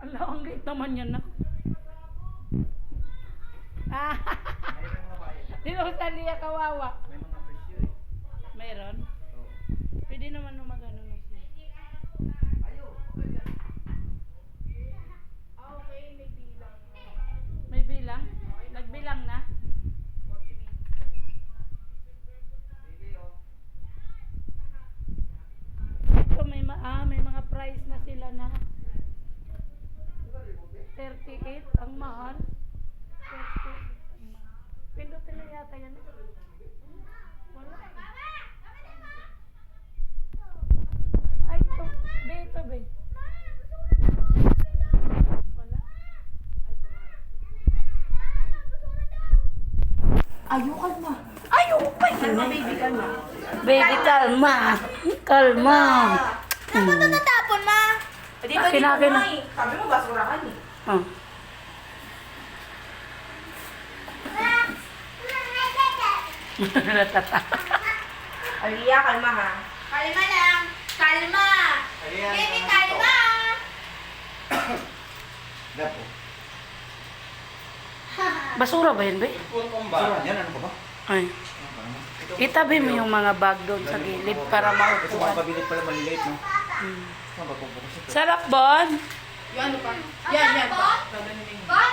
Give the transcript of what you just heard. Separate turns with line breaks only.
Ala, ang liit naman yan na. Ah, di ba sa liya kawawa?
May mga presyo eh.
Mayroon?
Oo.
Pwede naman magano na siya. May bilang? Nagbilang na? Ito may mga price na sila na 38 ang mahal. 38 ang mahal. Pindutin na yata yan. Wala. Ay, ito be. Wala.
Kalma, baby, kalma.
Baby, kalma. Kalma.
Ano mo ito natapon, ma? Di ba
Akin
di
na,
ko
akin na.
kumain? Sabi mo, basurahan eh.
Oh. Natata.
Aliyah, kalma ha. Kalma lang. Kalma.
Ayan,
Baby,
naman
kalma.
Dapo.
Basura ba yun, be?
Basura, yan ano pa ba?
Ay. Itabi mo yung mga bag doon sa gilid para
Ito
maupuan.
mga pabilit pala maliliit, no?
Hmm.
Saan ba pupukas ito?
Sarap, Bon.
Yung ano pa? Yan, yan pa.
Bon,